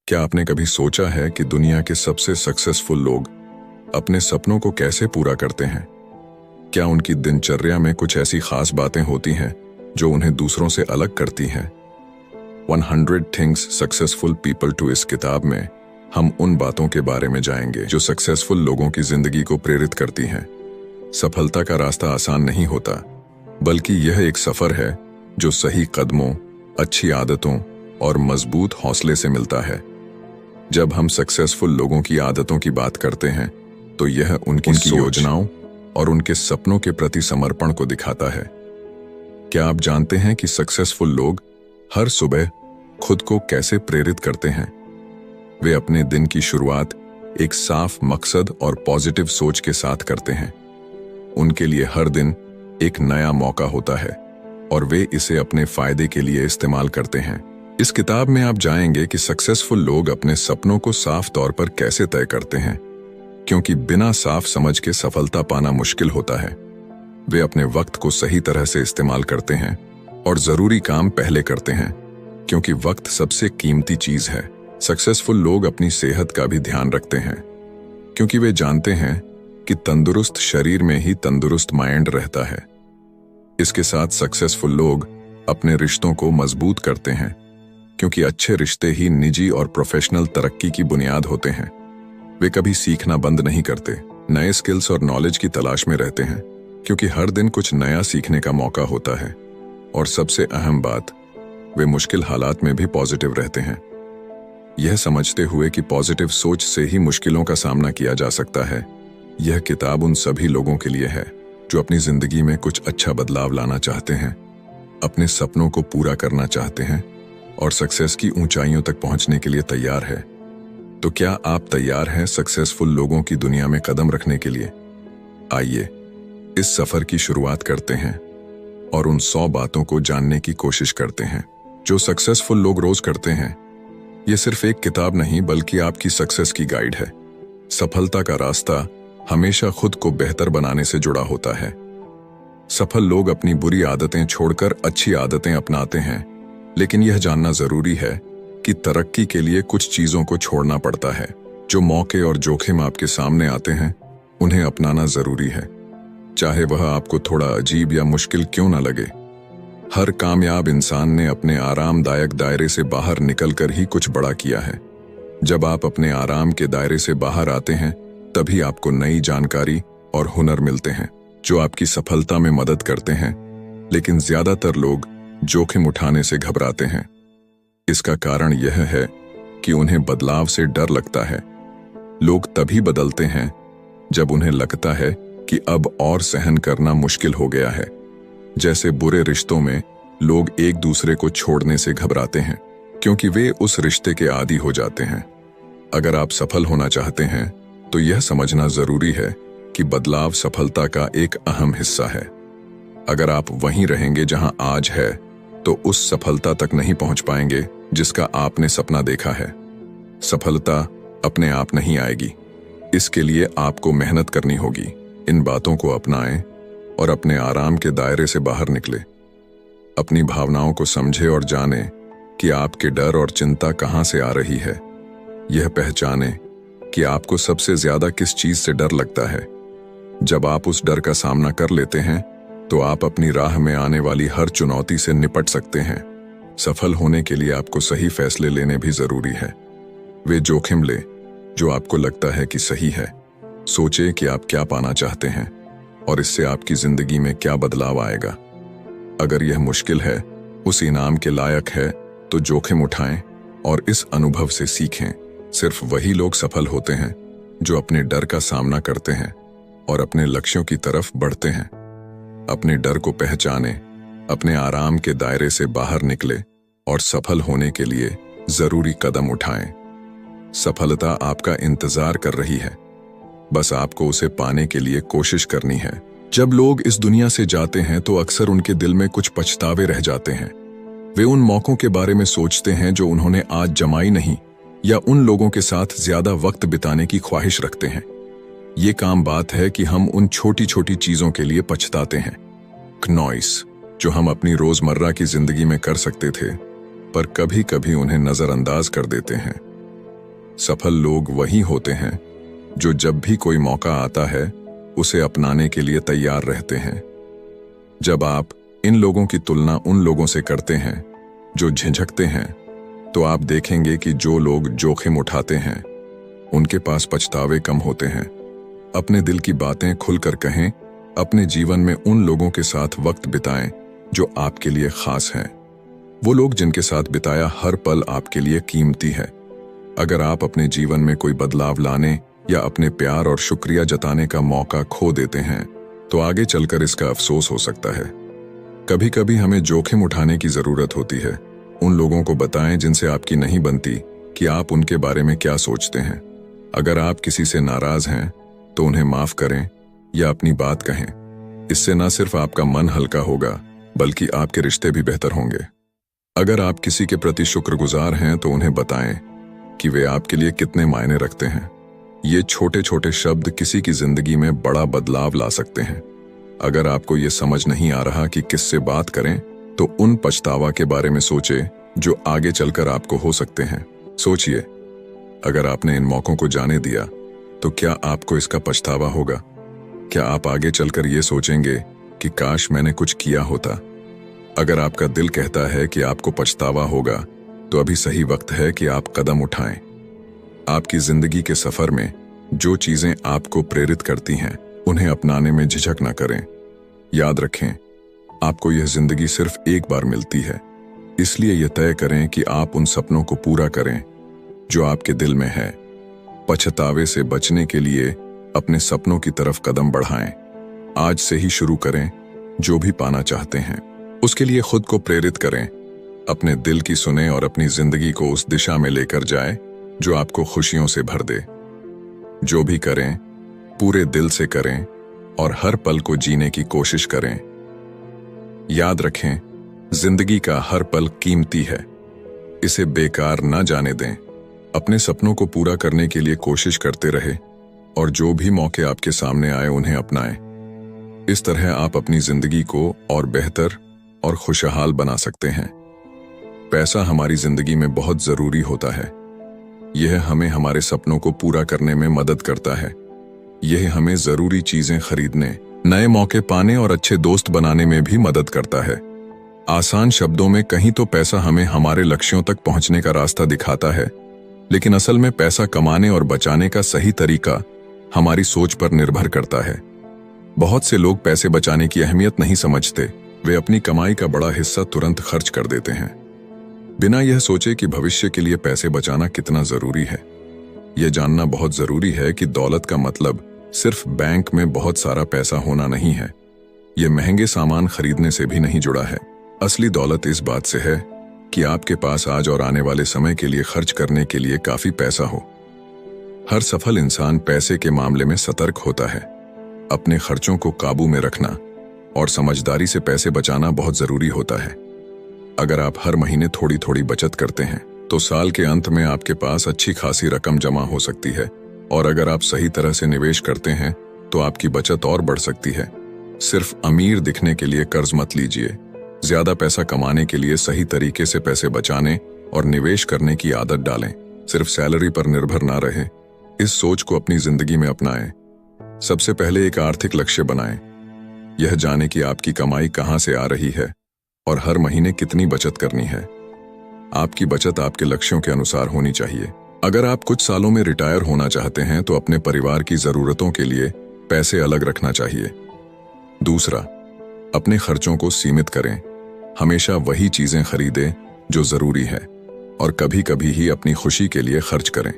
क्या आपने कभी सोचा है कि दुनिया के सबसे सक्सेसफुल लोग अपने सपनों को कैसे पूरा करते हैं? क्या उनकी दिनचर्या में कुछ ऐसी खास बातें होती हैं जो उन्हें दूसरों से अलग करती हैं? 100 थिंग्स सक्सेसफुल पीपल टू इस किताब में हम उन बातों के बारे में जाएंगे जो सक्सेसफुल लोगों की जिंदगी को प्रेरित करती हैं। सफलता का रास्ता आसान नहीं होता, बल्कि यह एक सफर है जो सही कदमों, अच्छी आदतों और मजबूत हौसले से मिलता है। जब हम सक्सेसफुल लोगों की आदतों की बात करते हैं तो यह उनकी योजनाओं और उनके सपनों के प्रति समर्पण को दिखाता है। क्या आप जानते हैं कि सक्सेसफुल लोग हर सुबह खुद को कैसे प्रेरित करते हैं? वे अपने दिन की शुरुआत एक साफ मकसद और पॉजिटिव सोच के साथ करते हैं। उनके लिए हर दिन एक नया मौका होता है और वे इसे अपने फायदे के लिए इस्तेमाल करते हैं। इस किताब में आप जानेंगे कि सक्सेसफुल लोग अपने सपनों को साफ तौर पर कैसे तय करते हैं, क्योंकि बिना साफ समझ के सफलता पाना मुश्किल होता है। वे अपने वक्त को सही तरह से इस्तेमाल करते हैं और जरूरी काम पहले करते हैं, क्योंकि वक्त सबसे कीमती चीज है। सक्सेसफुल लोग अपनी सेहत का भी ध्यान रखते हैं, क्योंकि वे जानते हैं कि तंदुरुस्त शरीर में ही तंदुरुस्त माइंड रहता है। इसके साथ सक्सेसफुल लोग अपने रिश्तों को मजबूत करते हैं, क्योंकि अच्छे रिश्ते ही निजी और प्रोफेशनल तरक्की की बुनियाद होते हैं। वे कभी सीखना बंद नहीं करते, नए स्किल्स और नॉलेज की तलाश में रहते हैं, क्योंकि हर दिन कुछ नया सीखने का मौका होता है। और सबसे अहम बात, वे मुश्किल हालात में भी पॉजिटिव रहते हैं, यह समझते हुए कि पॉजिटिव सोच से ही मुश्किलों का सामना किया जा सकता है। यह किताब उन सभी लोगों के लिए है जो अपनी जिंदगी में कुछ अच्छा बदलाव लाना चाहते हैं, अपने सपनों को पूरा करना चाहते हैं और सक्सेस की ऊंचाइयों तक पहुंचने के लिए तैयार है। तो क्या आप तैयार हैं सक्सेसफुल लोगों की दुनिया में कदम रखने के लिए? आइए इस सफर की शुरुआत करते हैं और उन 100 बातों को जानने की कोशिश करते हैं जो सक्सेसफुल लोग रोज करते हैं। यह सिर्फ एक किताब नहीं, बल्कि आपकी सक्सेस की गाइड है। सफलता का रास्ता हमेशा खुद को बेहतर बनाने से जुड़ा होता है। सफल लोग अपनी बुरी आदतें छोड़कर अच्छी आदतें अपनाते हैं, लेकिन यह जानना जरूरी है कि तरक्की के लिए कुछ चीजों को छोड़ना पड़ता है। जो मौके और जोखिम आपके सामने आते हैं, उन्हें अपनाना जरूरी है, चाहे वह आपको थोड़ा अजीब या मुश्किल क्यों न लगे। हर कामयाब इंसान ने अपने आरामदायक दायरे से बाहर निकलकर ही कुछ बड़ा किया है। जब आप अपने आराम के दायरे से बाहर आते हैं, तभी आपको नई जानकारी और हुनर मिलते हैं जो आपकी सफलता में मदद करते हैं। लेकिन ज्यादातर लोग जोखिम उठाने से घबराते हैं। इसका कारण यह है कि उन्हें बदलाव से डर लगता है। लोग तभी बदलते हैं जब उन्हें लगता है कि अब और सहन करना मुश्किल हो गया है। जैसे बुरे रिश्तों में लोग एक दूसरे को छोड़ने से घबराते हैं, क्योंकि वे उस रिश्ते के आदी हो जाते हैं। अगर आप सफल होना चाहते हैं तो यह समझना जरूरी है कि बदलाव सफलता का एक अहम हिस्सा है। अगर आप वहीं रहेंगे जहां आज है, तो उस सफलता तक नहीं पहुंच पाएंगे जिसका आपने सपना देखा है। सफलता अपने आप नहीं आएगी, इसके लिए आपको मेहनत करनी होगी। इन बातों को अपनाएं और अपने आराम के दायरे से बाहर निकले। अपनी भावनाओं को समझे और जाने कि आपके डर और चिंता कहां से आ रही है। यह पहचाने कि आपको सबसे ज्यादा किस चीज से डर लगता है। जब आप उस डर का सामना कर लेते हैं, तो आप अपनी राह में आने वाली हर चुनौती से निपट सकते हैं। सफल होने के लिए आपको सही फैसले लेने भी जरूरी है। वे जोखिम ले जो आपको लगता है कि सही है। सोचें कि आप क्या पाना चाहते हैं और इससे आपकी जिंदगी में क्या बदलाव आएगा। अगर यह मुश्किल है, उस इनाम के लायक है, तो जोखिम उठाएं और इस अनुभव से सीखें। सिर्फ वही लोग सफल होते हैं जो अपने डर का सामना करते हैं और अपने लक्ष्यों की तरफ बढ़ते हैं। अपने डर को पहचाने, अपने आराम के दायरे से बाहर निकले और सफल होने के लिए जरूरी कदम उठाएं। सफलता आपका इंतजार कर रही है, बस आपको उसे पाने के लिए कोशिश करनी है। जब लोग इस दुनिया से जाते हैं तो अक्सर उनके दिल में कुछ पछतावे रह जाते हैं। वे उन मौकों के बारे में सोचते हैं जो उन्होंने आज जमाई नहीं, या उन लोगों के साथ ज्यादा वक्त बिताने की ख्वाहिश रखते हैं। ये काम बात है कि हम उन छोटी छोटी चीजों के लिए पछताते हैं, नॉइस, जो हम अपनी रोजमर्रा की जिंदगी में कर सकते थे, पर कभी कभी उन्हें नजरअंदाज कर देते हैं। सफल लोग वही होते हैं जो जब भी कोई मौका आता है उसे अपनाने के लिए तैयार रहते हैं। जब आप इन लोगों की तुलना उन लोगों से करते हैं जो झिझकते हैं, तो आप देखेंगे कि जो लोग जोखिम उठाते हैं उनके पास पछतावे कम होते हैं। अपने दिल की बातें खुलकर कहें, अपने जीवन में उन लोगों के साथ वक्त बिताएं जो आपके लिए खास हैं। वो लोग जिनके साथ बिताया हर पल आपके लिए कीमती है। अगर आप अपने जीवन में कोई बदलाव लाने या अपने प्यार और शुक्रिया जताने का मौका खो देते हैं, तो आगे चलकर इसका अफसोस हो सकता है। कभी कभी हमें जोखिम उठाने की जरूरत होती है। उन लोगों को बताएं जिनसे आपकी नहीं बनती कि आप उनके बारे में क्या सोचते हैं। अगर आप किसी से नाराज हैं तो उन्हें माफ करें या अपनी बात कहें। इससे न सिर्फ आपका मन हल्का होगा बल्कि आपके रिश्ते भी बेहतर होंगे। अगर आप किसी के प्रति शुक्रगुजार हैं तो उन्हें बताएं कि वे आपके लिए कितने मायने रखते हैं। ये छोटे छोटे शब्द किसी की जिंदगी में बड़ा बदलाव ला सकते हैं। अगर आपको ये समझ नहीं आ रहा कि किससे बात करें, तो उन पछतावा के बारे में सोचें जो आगे चलकर आपको हो सकते हैं। सोचिए, अगर आपने इन मौकों को जाने दिया तो क्या आपको इसका पछतावा होगा? क्या आप आगे चलकर ये सोचेंगे कि काश मैंने कुछ किया होता? अगर आपका दिल कहता है कि आपको पछतावा होगा, तो अभी सही वक्त है कि आप कदम उठाएं। आपकी जिंदगी के सफर में जो चीजें आपको प्रेरित करती हैं, उन्हें अपनाने में झिझक न करें। याद रखें, आपको यह जिंदगी सिर्फ एक बार मिलती है, इसलिए यह तय करें कि आप उन सपनों को पूरा करें जो आपके दिल में है। पछतावे से बचने के लिए अपने सपनों की तरफ कदम बढ़ाएं। आज से ही शुरू करें। जो भी पाना चाहते हैं उसके लिए खुद को प्रेरित करें। अपने दिल की सुने और अपनी जिंदगी को उस दिशा में लेकर जाएं जो आपको खुशियों से भर दे। जो भी करें पूरे दिल से करें और हर पल को जीने की कोशिश करें। याद रखें, जिंदगी का हर पल कीमती है, इसे बेकार ना जाने दें। अपने सपनों को पूरा करने के लिए कोशिश करते रहे और जो भी मौके आपके सामने आए उन्हें अपनाएं। इस तरह आप अपनी जिंदगी को और बेहतर और खुशहाल बना सकते हैं। पैसा हमारी जिंदगी में बहुत जरूरी होता है। यह हमें हमारे सपनों को पूरा करने में मदद करता है। यह हमें जरूरी चीजें खरीदने, नए मौके पाने और अच्छे दोस्त बनाने में भी मदद करता है। आसान शब्दों में कहीं तो पैसा हमें हमारे लक्ष्यों तक पहुंचने का रास्ता दिखाता है, लेकिन असल में पैसा कमाने और बचाने का सही तरीका हमारी सोच पर निर्भर करता है। बहुत से लोग पैसे बचाने की अहमियत नहीं समझते। वे अपनी कमाई का बड़ा हिस्सा तुरंत खर्च कर देते हैं, बिना यह सोचे कि भविष्य के लिए पैसे बचाना कितना जरूरी है। यह जानना बहुत जरूरी है कि दौलत का मतलब सिर्फ बैंक में बहुत सारा पैसा होना नहीं है। यह महंगे सामान खरीदने से भी नहीं जुड़ा है। असली दौलत इस बात से है कि आपके पास आज और आने वाले समय के लिए खर्च करने के लिए काफी पैसा हो। हर सफल इंसान पैसे के मामले में सतर्क होता है। अपने खर्चों को काबू में रखना और समझदारी से पैसे बचाना बहुत जरूरी होता है। अगर आप हर महीने थोड़ी थोड़ी बचत करते हैं तो साल के अंत में आपके पास अच्छी खासी रकम जमा हो सकती है। और अगर आप सही तरह से निवेश करते हैं तो आपकी बचत और बढ़ सकती है। सिर्फ अमीर दिखने के लिए कर्ज मत लीजिए। ज्यादा पैसा कमाने के लिए सही तरीके से पैसे बचाने और निवेश करने की आदत डालें। सिर्फ सैलरी पर निर्भर ना रहे। इस सोच को अपनी जिंदगी में अपनाएं। सबसे पहले एक आर्थिक लक्ष्य बनाएं। यह जाने कि आपकी कमाई कहां से आ रही है और हर महीने कितनी बचत करनी है। आपकी बचत आपके लक्ष्यों के अनुसार होनी चाहिए। अगर आप कुछ सालों में रिटायर होना चाहते हैं तो अपने परिवार की जरूरतों के लिए पैसे अलग रखना चाहिए। दूसरा, अपने खर्चों को सीमित करें। हमेशा वही चीजें खरीदें जो जरूरी है और कभी कभी ही अपनी खुशी के लिए खर्च करें।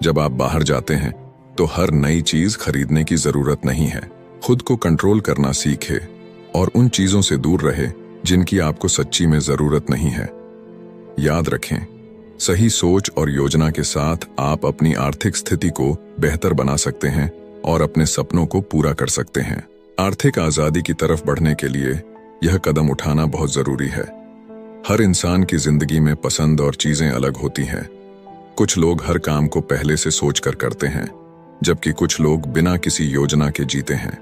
जब आप बाहर जाते हैं तो हर नई चीज खरीदने की जरूरत नहीं है। खुद को कंट्रोल करना सीखें और उन चीजों से दूर रहे जिनकी आपको सच्ची में जरूरत नहीं है। याद रखें, सही सोच और योजना के साथ आप अपनी आर्थिक स्थिति को बेहतर बना सकते हैं और अपने सपनों को पूरा कर सकते हैं। आर्थिक आजादी की तरफ बढ़ने के लिए यह कदम उठाना बहुत जरूरी है। हर इंसान की जिंदगी में पसंद और चीजें अलग होती हैं। कुछ लोग हर काम को पहले से सोचकर करते हैं, जबकि कुछ लोग बिना किसी योजना के जीते हैं।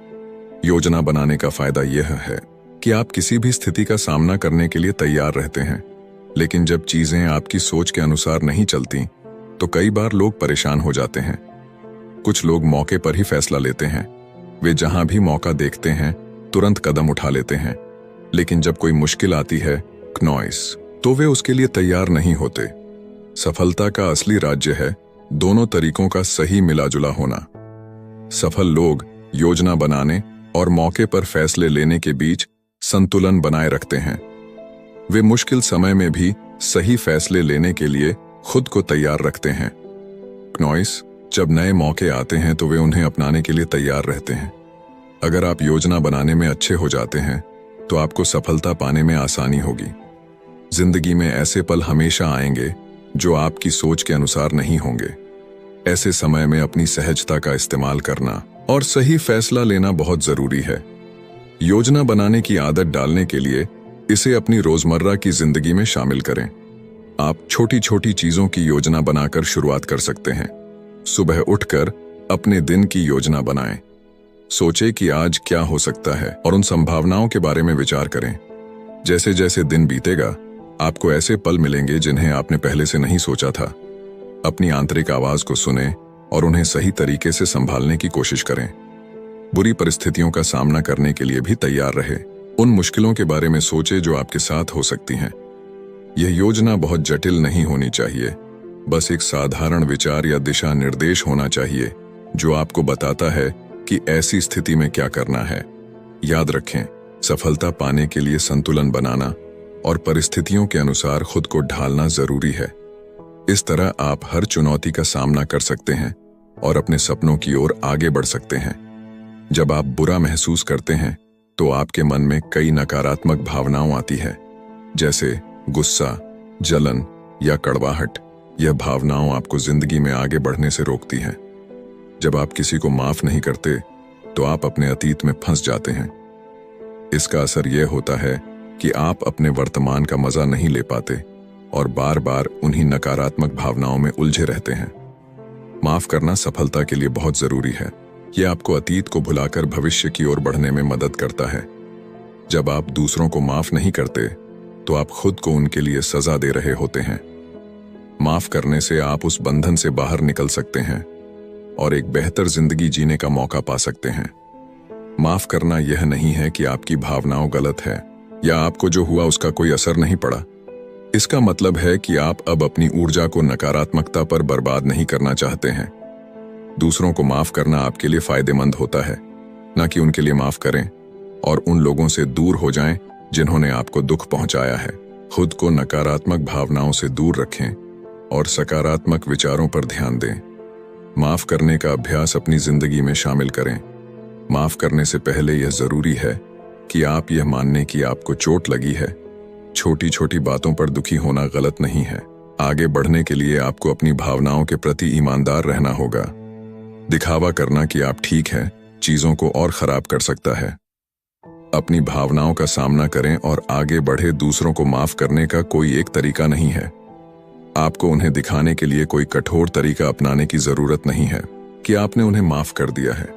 योजना बनाने का फायदा यह है कि आप किसी भी स्थिति का सामना करने के लिए तैयार रहते हैं। लेकिन जब चीजें आपकी सोच के अनुसार नहीं चलती, तो कई बार लोग परेशान हो जाते हैं। कुछ लोग मौके पर ही फैसला लेते हैं। वे जहां भी मौका देखते हैं तुरंत कदम उठा लेते हैं, लेकिन जब कोई मुश्किल आती है क्नॉइस, तो वे उसके लिए तैयार नहीं होते। सफलता का असली राज्य है दोनों तरीकों का सही मिलाजुला होना। सफल लोग योजना बनाने और मौके पर फैसले लेने के बीच संतुलन बनाए रखते हैं। वे मुश्किल समय में भी सही फैसले लेने के लिए खुद को तैयार रखते हैं। क्नॉइस, जब नए मौके आते हैं तो वे उन्हें अपनाने के लिए तैयार रहते हैं। अगर आप योजना बनाने में अच्छे हो जाते हैं तो आपको सफलता पाने में आसानी होगी। जिंदगी में ऐसे पल हमेशा आएंगे जो आपकी सोच के अनुसार नहीं होंगे। ऐसे समय में अपनी सहजता का इस्तेमाल करना और सही फैसला लेना बहुत जरूरी है। योजना बनाने की आदत डालने के लिए इसे अपनी रोजमर्रा की जिंदगी में शामिल करें। आप छोटी छोटी चीजों की योजना बनाकर शुरुआत कर सकते हैं। सुबह उठकर अपने दिन की योजना बनाएं। सोचें कि आज क्या हो सकता है और उन संभावनाओं के बारे में विचार करें। जैसे जैसे दिन बीतेगा, आपको ऐसे पल मिलेंगे जिन्हें आपने पहले से नहीं सोचा था। अपनी आंतरिक आवाज को सुनें और उन्हें सही तरीके से संभालने की कोशिश करें। बुरी परिस्थितियों का सामना करने के लिए भी तैयार रहे। उन मुश्किलों के बारे में सोचें जो आपके साथ हो सकती हैं। यह योजना बहुत जटिल नहीं होनी चाहिए, बस एक साधारण विचार या दिशा निर्देश होना चाहिए जो आपको बताता है कि ऐसी स्थिति में क्या करना है। याद रखें, सफलता पाने के लिए संतुलन बनाना और परिस्थितियों के अनुसार खुद को ढालना जरूरी है। इस तरह आप हर चुनौती का सामना कर सकते हैं और अपने सपनों की ओर आगे बढ़ सकते हैं। जब आप बुरा महसूस करते हैं तो आपके मन में कई नकारात्मक भावनाएं आती है, जैसे गुस्सा, जलन या कड़वाहट। यह भावनाएं आपको जिंदगी में आगे बढ़ने से रोकती हैं। जब आप किसी को माफ नहीं करते तो आप अपने अतीत में फंस जाते हैं। इसका असर यह होता है कि आप अपने वर्तमान का मजा नहीं ले पाते और बार बार उन्हीं नकारात्मक भावनाओं में उलझे रहते हैं। माफ करना सफलता के लिए बहुत जरूरी है। यह आपको अतीत को भुलाकर भविष्य की ओर बढ़ने में मदद करता है। जब आप दूसरों को माफ नहीं करते तो आप खुद को उनके लिए सजा दे रहे होते हैं। माफ करने से आप उस बंधन से बाहर निकल सकते हैं और एक बेहतर जिंदगी जीने का मौका पा सकते हैं। माफ करना यह नहीं है कि आपकी भावनाएं गलत है या आपको जो हुआ उसका कोई असर नहीं पड़ा। इसका मतलब है कि आप अब अपनी ऊर्जा को नकारात्मकता पर बर्बाद नहीं करना चाहते हैं। दूसरों को माफ करना आपके लिए फायदेमंद होता है, न कि उनके लिए माफ करें और उन लोगों से दूर हो जाएं जिन्होंने आपको दुख पहुंचाया है। खुद को नकारात्मक भावनाओं से दूर रखें और सकारात्मक विचारों पर ध्यान दें। माफ करने का अभ्यास अपनी जिंदगी में शामिल करें। माफ करने से पहले यह जरूरी है कि आप यह मानने की आपको चोट लगी है। छोटी छोटी बातों पर दुखी होना गलत नहीं है। आगे बढ़ने के लिए आपको अपनी भावनाओं के प्रति ईमानदार रहना होगा। दिखावा करना कि आप ठीक हैं चीजों को और खराब कर सकता है। अपनी भावनाओं का सामना करें और आगे बढ़े। दूसरों को माफ करने का कोई एक तरीका नहीं है। आपको उन्हें दिखाने के लिए कोई कठोर तरीका अपनाने की जरूरत नहीं है कि आपने उन्हें माफ कर दिया है।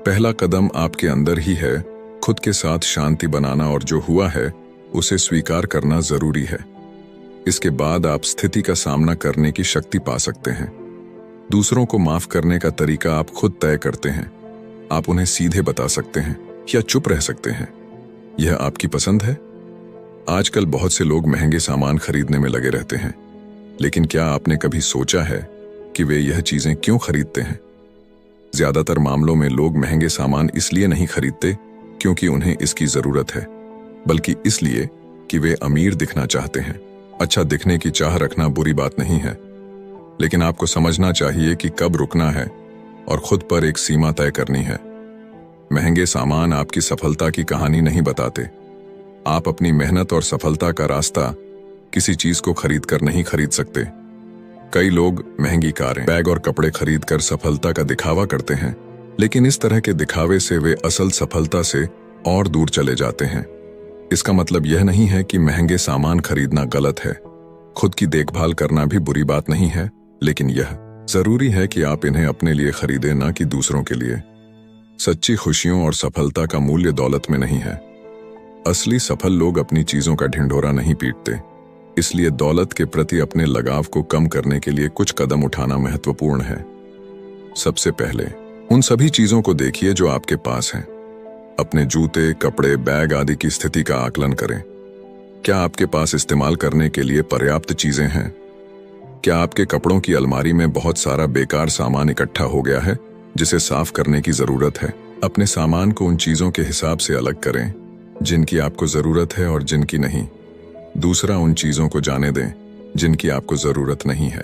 पहला कदम आपके अंदर ही है। खुद के साथ शांति बनाना और जो हुआ है उसे स्वीकार करना जरूरी है। इसके बाद आप स्थिति का सामना करने की शक्ति पा सकते हैं। दूसरों को माफ करने का तरीका आप खुद तय करते हैं। आप उन्हें सीधे बता सकते हैं या चुप रह सकते हैं। यह आपकी पसंद है। आजकल बहुत से लोग महंगे सामान खरीदने में लगे रहते हैं, लेकिन क्या आपने कभी सोचा है कि वे यह चीजें क्यों खरीदते हैं? ज्यादातर मामलों में लोग महंगे सामान इसलिए नहीं खरीदते क्योंकि उन्हें इसकी जरूरत है, बल्कि इसलिए कि वे अमीर दिखना चाहते हैं। अच्छा दिखने की चाह रखना बुरी बात नहीं है, लेकिन आपको समझना चाहिए कि कब रुकना है और खुद पर एक सीमा तय करनी है। महंगे सामान आपकी सफलता की कहानी नहीं बताते। आप अपनी मेहनत और सफलता का रास्ता किसी चीज को खरीदकर नहीं खरीद सकते। कई लोग महंगी कारें, बैग और कपड़े खरीदकर सफलता का दिखावा करते हैं, लेकिन इस तरह के दिखावे से वे असल सफलता से और दूर चले जाते हैं। इसका मतलब यह नहीं है कि महंगे सामान खरीदना गलत है। खुद की देखभाल करना भी बुरी बात नहीं है, लेकिन यह जरूरी है कि आप इन्हें अपने लिए खरीदें, ना कि दूसरों के लिए। सच्ची खुशियों और सफलता का मूल्य दौलत में नहीं है। असली सफल लोग अपनी चीजों का ढिंढोरा नहीं पीटते, इसलिए दौलत के प्रति अपने लगाव को कम करने के लिए कुछ कदम उठाना महत्वपूर्ण है। सबसे पहले उन सभी चीजों को देखिए जो आपके पास हैं। अपने जूते, कपड़े, बैग आदि की स्थिति का आकलन करें। क्या आपके पास इस्तेमाल करने के लिए पर्याप्त चीजें हैं? क्या आपके कपड़ों की अलमारी में बहुत सारा बेकार सामान इकट्ठा हो गया है जिसे साफ करने की जरूरत है? अपने सामान को उन चीजों के हिसाब से अलग करें जिनकी आपको जरूरत है और जिनकी नहीं। दूसरा, उन चीजों को जाने दें जिनकी आपको जरूरत नहीं है।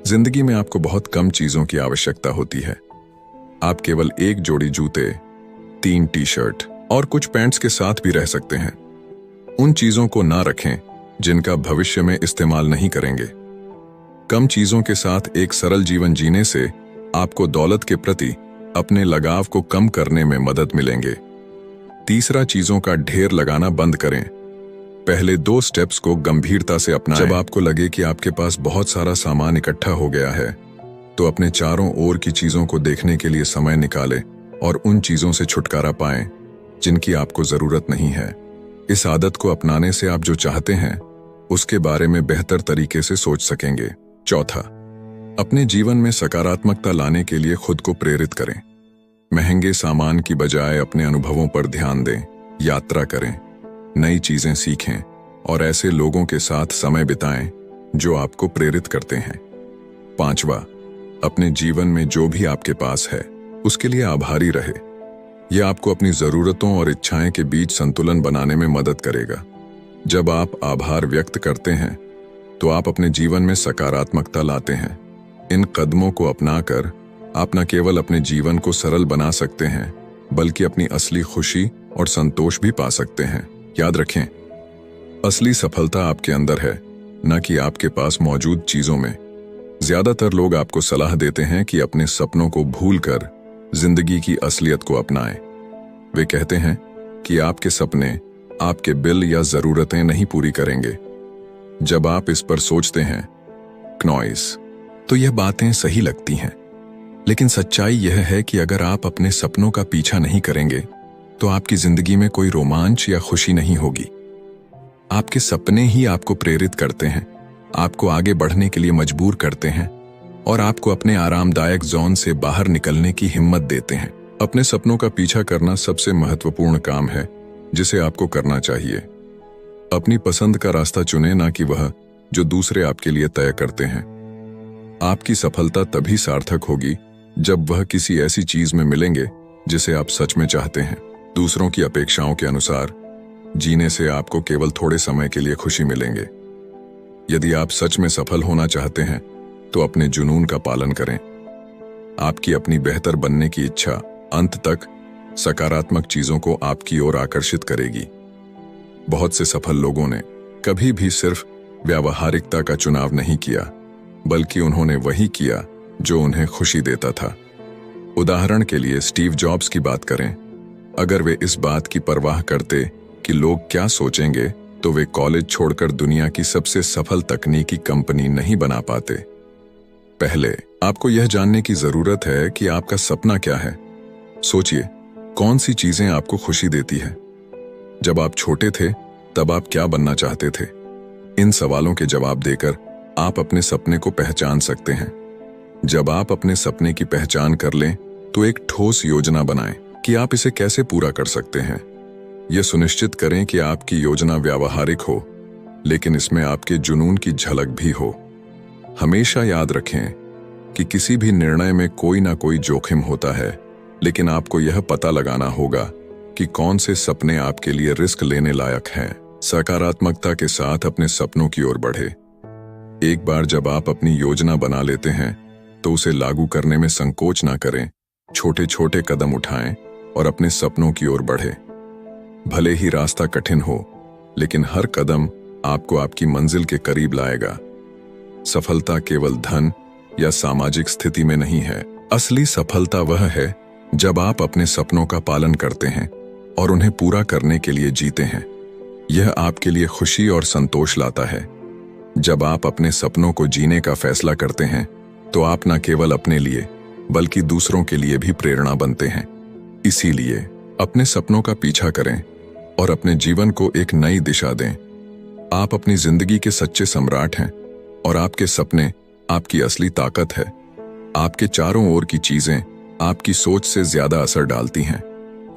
जिंदगी में आपको बहुत कम चीजों की आवश्यकता होती है। आप केवल एक जोड़ी जूते, 3 टी-शर्ट और कुछ पैंट्स के साथ भी रह सकते हैं। उन चीजों को ना रखें जिनका भविष्य में इस्तेमाल नहीं करेंगे। कम चीजों के साथ एक सरल जीवन जीने से आपको दौलत के प्रति अपने लगाव को कम करने में मदद मिलेंगे। तीसरा, चीजों का ढेर लगाना बंद करें। पहले 2 स्टेप्स को गंभीरता से अपनाएं। जब आपको लगे कि आपके पास बहुत सारा सामान इकट्ठा हो गया है, तो अपने चारों ओर की चीजों को देखने के लिए समय निकालें और उन चीजों से छुटकारा पाएं जिनकी आपको जरूरत नहीं है। इस आदत को अपनाने से आप जो चाहते हैं उसके बारे में बेहतर तरीके से सोच सकेंगे। चौथा, अपने जीवन में सकारात्मकता लाने के लिए खुद को प्रेरित करें। महंगे सामान की बजाय अपने अनुभवों पर ध्यान दें, यात्रा करें, नई चीजें सीखें और ऐसे लोगों के साथ समय बिताएं जो आपको प्रेरित करते हैं। पांचवा, अपने जीवन में जो भी आपके पास है उसके लिए आभारी रहे। यह आपको अपनी जरूरतों और इच्छाएं के बीच संतुलन बनाने में मदद करेगा। जब आप आभार व्यक्त करते हैं तो आप अपने जीवन में सकारात्मकता लाते हैं। इन कदमों को अपनाकर आप न केवल अपने जीवन को सरल बना सकते हैं बल्कि अपनी असली खुशी और संतोष भी पा सकते हैं। याद रखें, असली सफलता आपके अंदर है, न कि आपके पास मौजूद चीजों में। ज्यादातर लोग आपको सलाह देते हैं कि अपने सपनों को भूलकर जिंदगी की असलियत को अपनाएं। वे कहते हैं कि आपके सपने आपके बिल या जरूरतें नहीं पूरी करेंगे। जब आप इस पर सोचते हैं नॉइस, तो यह बातें सही लगती हैं, लेकिन सच्चाई यह है कि अगर आप अपने सपनों का पीछा नहीं करेंगे तो आपकी जिंदगी में कोई रोमांच या खुशी नहीं होगी। आपके सपने ही आपको प्रेरित करते हैं, आपको आगे बढ़ने के लिए मजबूर करते हैं और आपको अपने आरामदायक जोन से बाहर निकलने की हिम्मत देते हैं। अपने सपनों का पीछा करना सबसे महत्वपूर्ण काम है जिसे आपको करना चाहिए। अपनी पसंद का रास्ता चुनें, ना कि वह जो दूसरे आपके लिए तय करते हैं। आपकी सफलता तभी सार्थक होगी जब वह किसी ऐसी चीज में मिलेंगे जिसे आप सच में चाहते हैं। दूसरों की अपेक्षाओं के अनुसार जीने से आपको केवल थोड़े समय के लिए खुशी मिलेंगे। यदि आप सच में सफल होना चाहते हैं तो अपने जुनून का पालन करें। आपकी अपनी बेहतर बनने की इच्छा अंत तक सकारात्मक चीजों को आपकी ओर आकर्षित करेगी। बहुत से सफल लोगों ने कभी भी सिर्फ व्यावहारिकता का चुनाव नहीं किया, बल्कि उन्होंने वही किया जो उन्हें खुशी देता था। उदाहरण के लिए स्टीव जॉब्स की बात करें। अगर वे इस बात की परवाह करते कि लोग क्या सोचेंगे, तो वे कॉलेज छोड़कर दुनिया की सबसे सफल तकनीकी कंपनी नहीं बना पाते। पहले आपको यह जानने की जरूरत है कि आपका सपना क्या है। सोचिए, कौन सी चीजें आपको खुशी देती है? जब आप छोटे थे तब आप क्या बनना चाहते थे? इन सवालों के जवाब देकर आप अपने सपने को पहचान सकते हैं। जब आप अपने सपने की पहचान कर लें तो एक ठोस योजना बनाएं कि आप इसे कैसे पूरा कर सकते हैं। यह सुनिश्चित करें कि आपकी योजना व्यावहारिक हो, लेकिन इसमें आपके जुनून की झलक भी हो। हमेशा याद रखें कि किसी भी निर्णय में कोई ना कोई जोखिम होता है, लेकिन आपको यह पता लगाना होगा कि कौन से सपने आपके लिए रिस्क लेने लायक हैं। सकारात्मकता के साथ अपने सपनों की ओर बढ़े। एक बार जब आप अपनी योजना बना लेते हैं तो उसे लागू करने में संकोच ना करें। छोटे छोटे कदम उठाएं और अपने सपनों की ओर बढ़े। भले ही रास्ता कठिन हो, लेकिन हर कदम आपको आपकी मंजिल के करीब लाएगा। सफलता केवल धन या सामाजिक स्थिति में नहीं है। असली सफलता वह है जब आप अपने सपनों का पालन करते हैं और उन्हें पूरा करने के लिए जीते हैं। यह आपके लिए खुशी और संतोष लाता है। जब आप अपने सपनों को जीने का फैसला करते हैं तो आप न केवल अपने लिए बल्कि दूसरों के लिए भी प्रेरणा बनते हैं। इसीलिए अपने सपनों का पीछा करें और अपने जीवन को एक नई दिशा दें। आप अपनी जिंदगी के सच्चे सम्राट हैं और आपके सपने आपकी असली ताकत है। आपके चारों ओर की चीजें आपकी सोच से ज्यादा असर डालती हैं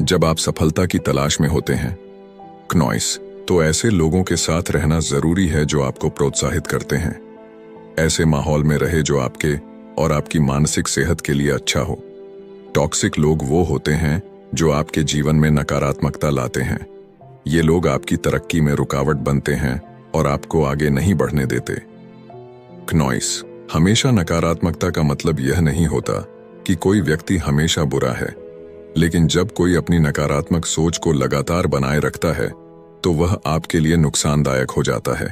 जब आप सफलता की तलाश में होते हैं। क्नॉइस, तो ऐसे लोगों के साथ रहना जरूरी है जो आपको प्रोत्साहित करते हैं। ऐसे माहौल में रहे जो आपके और आपकी मानसिक सेहत के लिए अच्छा हो। टॉक्सिक लोग वो होते हैं जो आपके जीवन में नकारात्मकता लाते हैं। ये लोग आपकी तरक्की में रुकावट बनते हैं और आपको आगे नहीं बढ़ने देते। क्नॉइस, हमेशा नकारात्मकता का मतलब यह नहीं होता कि कोई व्यक्ति हमेशा बुरा है, लेकिन जब कोई अपनी नकारात्मक सोच को लगातार बनाए रखता है तो वह आपके लिए नुकसानदायक हो जाता है।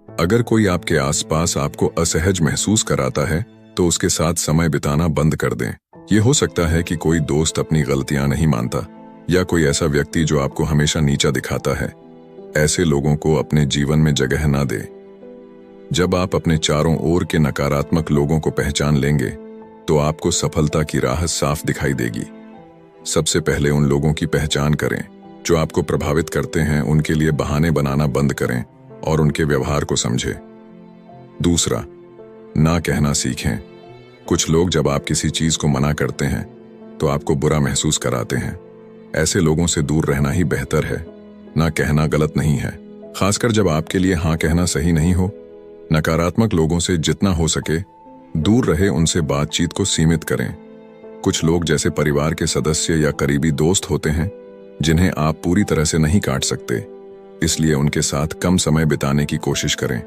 अगर कोई आपके आसपास आपको असहज महसूस कराता है तो उसके साथ समय बिताना बंद कर दें। ये हो सकता है कि कोई दोस्त अपनी गलतियां नहीं मानता या कोई ऐसा व्यक्ति जो आपको हमेशा नीचा दिखाता है। ऐसे लोगों को अपने जीवन में जगह ना दें। जब आप अपने चारों ओर के नकारात्मक लोगों को पहचान लेंगे तो आपको सफलता की राह साफ दिखाई देगी। सबसे पहले उन लोगों की पहचान करें जो आपको प्रभावित करते हैं। उनके लिए बहाने बनाना बंद करें और उनके व्यवहार को समझें। दूसरा, ना कहना सीखें। कुछ लोग जब आप किसी चीज को मना करते हैं तो आपको बुरा महसूस कराते हैं। ऐसे लोगों से दूर रहना ही बेहतर है। ना कहना गलत नहीं है, खासकर जब आपके लिए हाँ कहना सही नहीं हो। नकारात्मक लोगों से जितना हो सके दूर रहे, उनसे बातचीत को सीमित करें। कुछ लोग जैसे परिवार के सदस्य या करीबी दोस्त होते हैं जिन्हें आप पूरी तरह से नहीं काट सकते, इसलिए उनके साथ कम समय बिताने की कोशिश करें।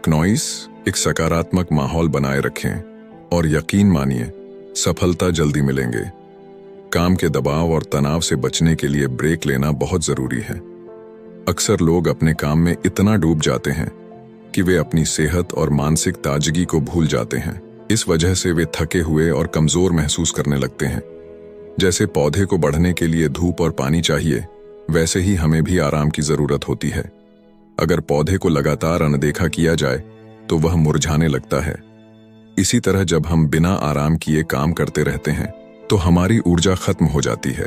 क्नॉइस, एक सकारात्मक माहौल बनाए रखें और यकीन मानिए सफलता जल्दी मिलेंगे। काम के दबाव और तनाव से बचने के लिए ब्रेक लेना बहुत जरूरी है। अक्सर लोग अपने काम में इतना डूब जाते हैं कि वे अपनी सेहत और मानसिक ताजगी को भूल जाते हैं। इस वजह से वे थके हुए और कमजोर महसूस करने लगते हैं। जैसे पौधे को बढ़ने के लिए धूप और पानी चाहिए, वैसे ही हमें भी आराम की जरूरत होती है। अगर पौधे को लगातार अनदेखा किया जाए तो वह मुरझाने लगता है। इसी तरह जब हम बिना आराम किए काम करते रहते हैं तो हमारी ऊर्जा खत्म हो जाती है।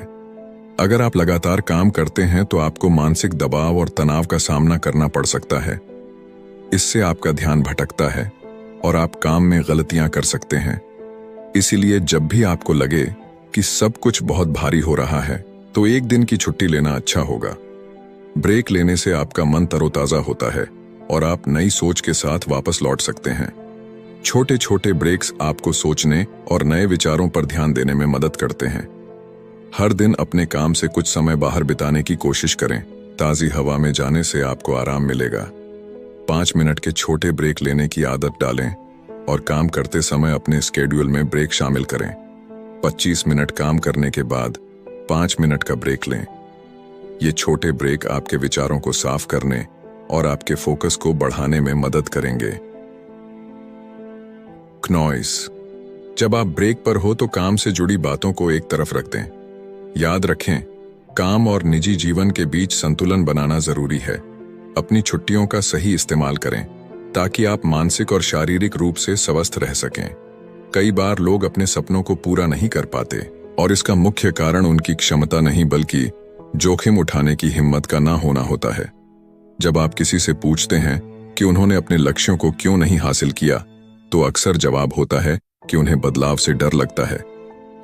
अगर आप लगातार काम करते हैं तो आपको मानसिक दबाव और तनाव का सामना करना पड़ सकता है। इससे आपका ध्यान भटकता है और आप काम में गलतियां कर सकते हैं। इसीलिए जब भी आपको लगे कि सब कुछ बहुत भारी हो रहा है तो एक दिन की छुट्टी लेना अच्छा होगा। ब्रेक लेने से आपका मन तरोताजा होता है और आप नई सोच के साथ वापस लौट सकते हैं। छोटे छोटे ब्रेक्स आपको सोचने और नए विचारों पर ध्यान देने में मदद करते हैं। हर दिन अपने काम से कुछ समय बाहर बिताने की कोशिश करें। ताजी हवा में जाने से आपको आराम मिलेगा। 5 मिनट के छोटे ब्रेक लेने की आदत डालें और काम करते समय अपने स्केड्यूल में ब्रेक शामिल करें। 25 मिनट काम करने के बाद 5 मिनट का ब्रेक लें। ये छोटे ब्रेक आपके विचारों को साफ करने और आपके फोकस को बढ़ाने में मदद करेंगे। क्नॉइस, जब आप ब्रेक पर हो तो काम से जुड़ी बातों को एक तरफ रख दें। याद रखें, काम और निजी जीवन के बीच संतुलन बनाना जरूरी है। अपनी छुट्टियों का सही इस्तेमाल करें ताकि आप मानसिक और शारीरिक रूप से स्वस्थ रह सकें। कई बार लोग अपने सपनों को पूरा नहीं कर पाते और इसका मुख्य कारण उनकी क्षमता नहीं बल्कि जोखिम उठाने की हिम्मत का ना होना होता है। जब आप किसी से पूछते हैं कि उन्होंने अपने लक्ष्यों को क्यों नहीं हासिल किया तो अक्सर जवाब होता है कि उन्हें बदलाव से डर लगता है।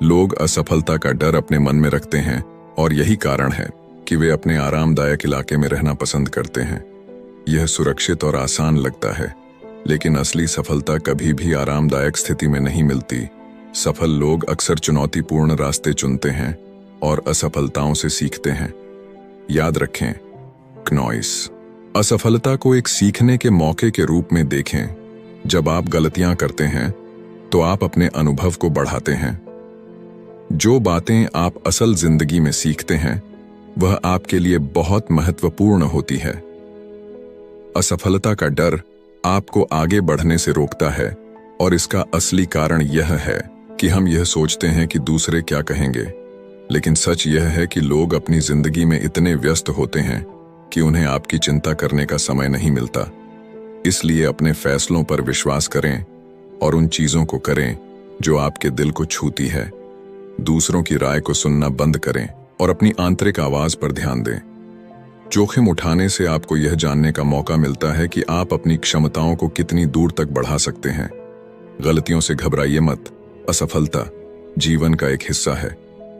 लोग असफलता का डर अपने मन में रखते हैं और यही कारण है कि वे अपने आरामदायक इलाके में रहना पसंद करते हैं। यह सुरक्षित और आसान लगता है, लेकिन असली सफलता कभी भी आरामदायक स्थिति में नहीं मिलती। सफल लोग अक्सर चुनौतीपूर्ण रास्ते चुनते हैं और असफलताओं से सीखते हैं। याद रखें, क्नॉइस, असफलता को एक सीखने के मौके के रूप में देखें। जब आप गलतियां करते हैं तो आप अपने अनुभव को बढ़ाते हैं। जो बातें आप असल जिंदगी में सीखते हैं वह आपके लिए बहुत महत्वपूर्ण होती है। असफलता का डर आपको आगे बढ़ने से रोकता है और इसका असली कारण यह है कि हम यह सोचते हैं कि दूसरे क्या कहेंगे। लेकिन सच यह है कि लोग अपनी जिंदगी में इतने व्यस्त होते हैं कि उन्हें आपकी चिंता करने का समय नहीं मिलता। इसलिए अपने फैसलों पर विश्वास करें और उन चीजों को करें जो आपके दिल को छूती है। दूसरों की राय को सुनना बंद करें और अपनी आंतरिक आवाज पर ध्यान दें। जोखिम उठाने से आपको यह जानने का मौका मिलता है कि आप अपनी क्षमताओं को कितनी दूर तक बढ़ा सकते हैं। गलतियों से घबराइए मत। असफलता जीवन का एक हिस्सा है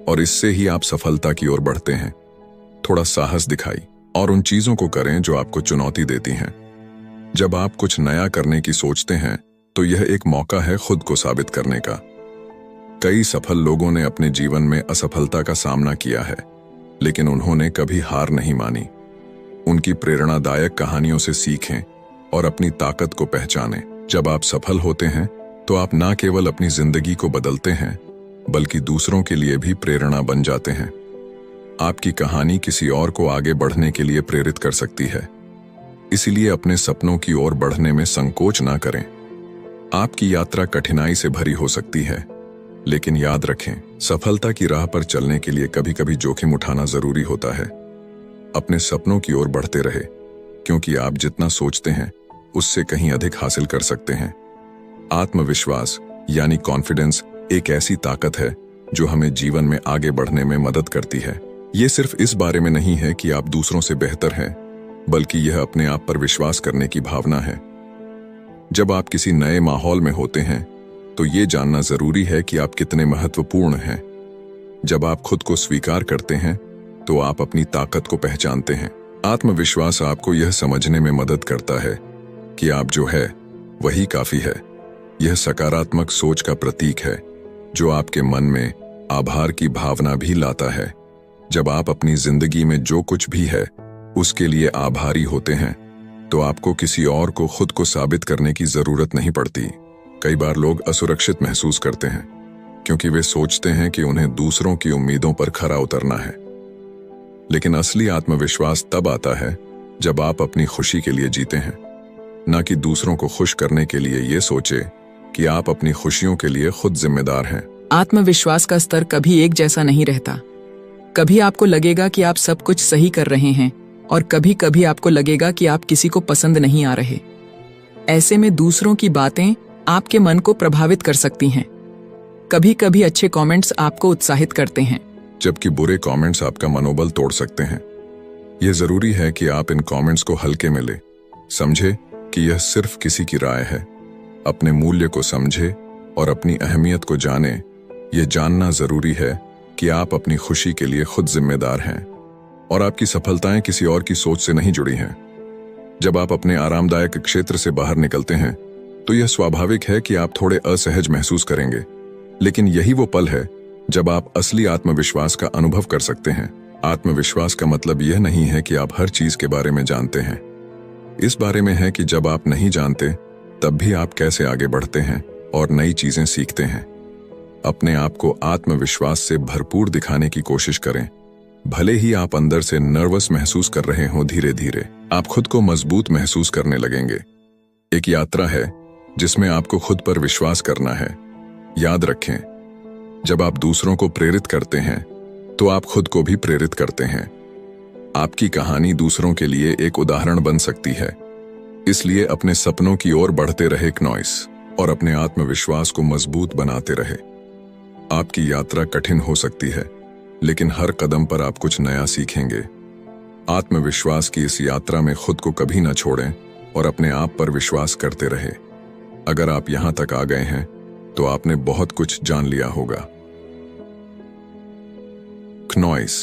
और इससे ही आप सफलता की ओर बढ़ते हैं। थोड़ा साहस दिखाई और उन चीजों को करें जो आपको चुनौती देती हैं। जब आप कुछ नया करने की सोचते हैं तो यह एक मौका है खुद को साबित करने का। कई सफल लोगों ने अपने जीवन में असफलता का सामना किया है, लेकिन उन्होंने कभी हार नहीं मानी। उनकी प्रेरणादायक कहानियों से सीखें और अपनी ताकत को पहचानें। जब आप सफल होते हैं तो आप न केवल अपनी जिंदगी को बदलते हैं, बल्कि दूसरों के लिए भी प्रेरणा बन जाते हैं। आपकी कहानी किसी और को आगे बढ़ने के लिए प्रेरित कर सकती है। इसलिए अपने सपनों की ओर बढ़ने में संकोच ना करें। आपकी यात्रा कठिनाई से भरी हो सकती है, लेकिन याद रखें, सफलता की राह पर चलने के लिए कभी कभी जोखिम उठाना जरूरी होता है। अपने सपनों की ओर बढ़ते रहे, क्योंकि आप जितना सोचते हैं उससे कहीं अधिक हासिल कर सकते हैं। आत्मविश्वास यानी कॉन्फिडेंस एक ऐसी ताकत है जो हमें जीवन में आगे बढ़ने में मदद करती है। ये सिर्फ इस बारे में नहीं है कि आप दूसरों से बेहतर हैं, बल्कि यह अपने आप पर विश्वास करने की भावना है। जब आप किसी नए माहौल में होते हैं तो ये जानना जरूरी है कि आप कितने महत्वपूर्ण हैं। जब आप खुद को स्वीकार करते हैं तो आप अपनी ताकत को पहचानते हैं। आत्मविश्वास आपको यह समझने में मदद करता है कि आप जो है वही काफी है। यह सकारात्मक सोच का प्रतीक है जो आपके मन में आभार की भावना भी लाता है। जब आप अपनी जिंदगी में जो कुछ भी है उसके लिए आभारी होते हैं तो आपको किसी और को खुद को साबित करने की जरूरत नहीं पड़ती। कई बार लोग असुरक्षित महसूस करते हैं क्योंकि वे सोचते हैं कि उन्हें दूसरों की उम्मीदों पर खरा उतरना है। लेकिन असली आत्मविश्वास तब आता है जब आप अपनी खुशी के लिए जीते हैं, न कि दूसरों को खुश करने के लिए। ये सोचे कि आप अपनी खुशियों के लिए खुद जिम्मेदार हैं। आत्मविश्वास का स्तर कभी एक जैसा नहीं रहता। कभी आपको लगेगा कि आप सब कुछ सही कर रहे हैं और कभी कभी आपको लगेगा कि आप किसी को पसंद नहीं आ रहे। ऐसे में दूसरों की बातें आपके मन को प्रभावित कर सकती हैं। कभी कभी अच्छे कमेंट्स आपको उत्साहित करते हैं, जबकि बुरे कमेंट्स आपका मनोबल तोड़ सकते हैं। यह जरूरी है कि आप इन कमेंट्स को हल्के में लें। समझे कि यह सिर्फ किसी की राय है। अपने मूल्य को समझे और अपनी अहमियत को जाने। यह जानना जरूरी है कि आप अपनी खुशी के लिए खुद जिम्मेदार हैं और आपकी सफलताएं किसी और की सोच से नहीं जुड़ी हैं। जब आप अपने आरामदायक क्षेत्र से बाहर निकलते हैं तो यह स्वाभाविक है कि आप थोड़े असहज महसूस करेंगे, लेकिन यही वो पल है जब आप असली आत्मविश्वास का अनुभव कर सकते हैं। आत्मविश्वास का मतलब यह नहीं है कि आप हर चीज के बारे में जानते हैं। इस बारे में है कि जब आप नहीं जानते तब भी आप कैसे आगे बढ़ते हैं और नई चीजें सीखते हैं। अपने आप को आत्मविश्वास से भरपूर दिखाने की कोशिश करें। भले ही आप अंदर से नर्वस महसूस कर रहे हों, धीरे धीरे आप खुद को मजबूत महसूस करने लगेंगे। एक यात्रा है जिसमें आपको खुद पर विश्वास करना है। याद रखें, जब आप दूसरों को प्रेरित करते हैं तो आप खुद को भी प्रेरित करते हैं। आपकी कहानी दूसरों के लिए एक उदाहरण बन सकती है। इसलिए अपने सपनों की ओर बढ़ते रहे क्नॉइस, और अपने आत्मविश्वास को मजबूत बनाते रहे। आपकी यात्रा कठिन हो सकती है, लेकिन हर कदम पर आप कुछ नया सीखेंगे। आत्मविश्वास की इस यात्रा में खुद को कभी न छोड़ें और अपने आप पर विश्वास करते रहे। अगर आप यहां तक आ गए हैं तो आपने बहुत कुछ जान लिया होगा। क्नॉइस